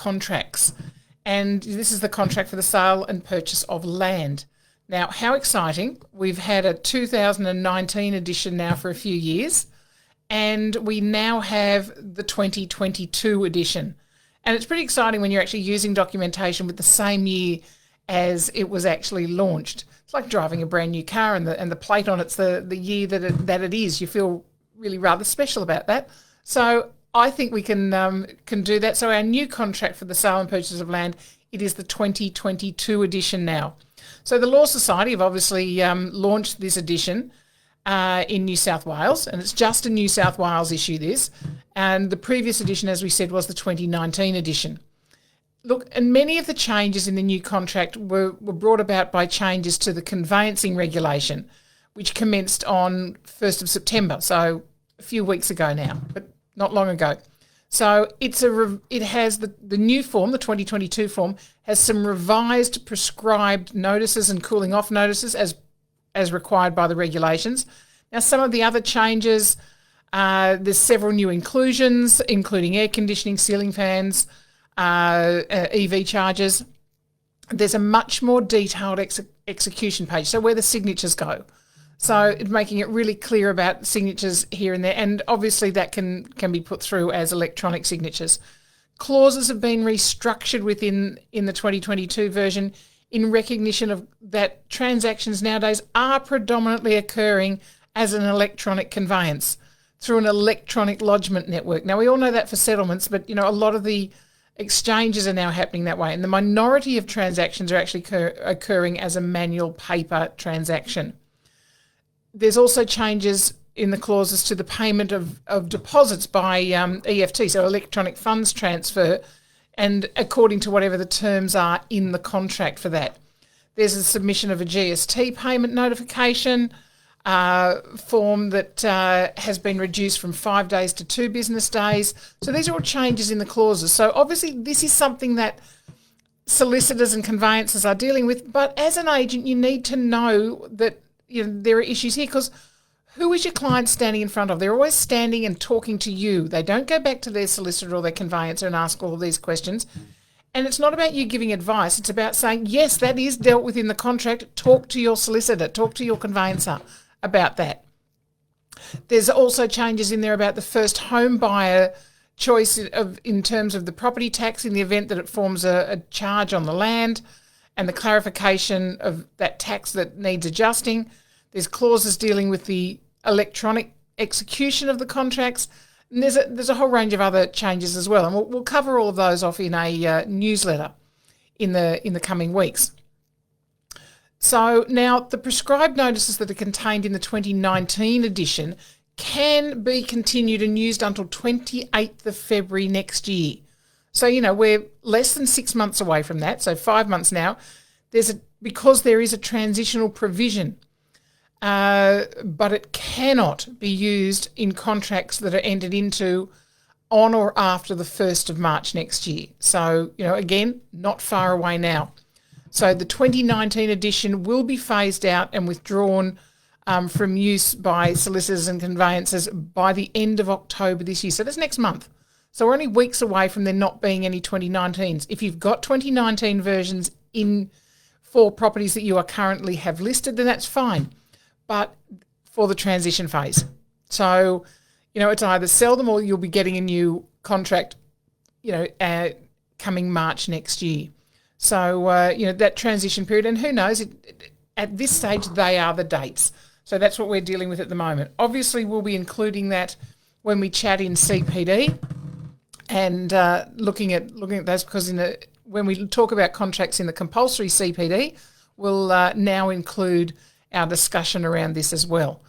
contracts. And this is the contract for the sale and purchase of land. Now, how exciting. We've had a 2019 edition now for a few years, and we now have the 2022 edition. And it's pretty exciting when you're actually using documentation with the same year as it was actually launched. It's like driving a brand new car and the plate on it's the year that it is. You feel really rather special about that. So I think we can do that. So our new contract for the sale and purchase of land, it is the 2022 edition now. So the Law Society have obviously launched this edition in New South Wales, and it's just a New South Wales issue, this. And the previous edition, as we said, was the 2019 edition. Look, and many of the changes in the new contract were brought about by changes to the conveyancing regulation, which commenced on 1st of September, so a few weeks ago now, but not long ago. So it has the new form, the 2022 form, has some revised prescribed notices and cooling off notices as required by the regulations. Now, some of the other changes, there's several new inclusions, including air conditioning, ceiling fans, EV chargers. There's a much more detailed execution page, so where the signatures go. So it's making it really clear about signatures here and there, and obviously that can be put through as electronic signatures. Clauses have been restructured within the 2022 version in recognition of that transactions nowadays are predominantly occurring as an electronic conveyance through an electronic lodgement network. Now, we all know that for settlements, but a lot of the exchanges are now happening that way, and the minority of transactions are actually occurring as a manual paper transaction. There's also changes in the clauses to the payment of deposits by EFT, so electronic funds transfer, and according to whatever the terms are in the contract for that. There's a submission of a GST payment notification form that has been reduced from 5 days to 2 business days. So these are all changes in the clauses. So obviously this is something that solicitors and conveyancers are dealing with, but as an agent you need to know that there are issues here, because who is your client standing in front of? They're always standing and talking to you. They don't go back to their solicitor or their conveyancer and ask all of these questions. And it's not about you giving advice. It's about saying, yes, that is dealt with in the contract. Talk to your solicitor, talk to your conveyancer about that. There's also changes in there about the first home buyer choice in terms of the property tax in the event that it forms a charge on the land, and the clarification of that tax that needs adjusting. There's clauses dealing with the electronic execution of the contracts, and there's a whole range of other changes as well, and we'll cover all of those off in a newsletter in the coming weeks. So now the prescribed notices that are contained in the 2019 edition can be continued and used until 28th of February next year. So, we're less than 6 months away from that, so 5 months now. Because there is a transitional provision, but it cannot be used in contracts that are entered into on or after the 1st of March next year. So, again, not far away now. So the 2019 edition will be phased out and withdrawn from use by solicitors and conveyancers by the end of October this year. So that's next month. So we're only weeks away from there not being any 2019s. If you've got 2019 versions in for properties that you are currently have listed, then that's fine. But for the transition phase. So, it's either sell them or you'll be getting a new contract, coming March next year. So, that transition period, and who knows, at this stage, they are the dates. So that's what we're dealing with at the moment. Obviously, we'll be including that when we chat in CPD and looking at those, because when we talk about contracts in the compulsory CPD, we'll now include our discussion around this as well.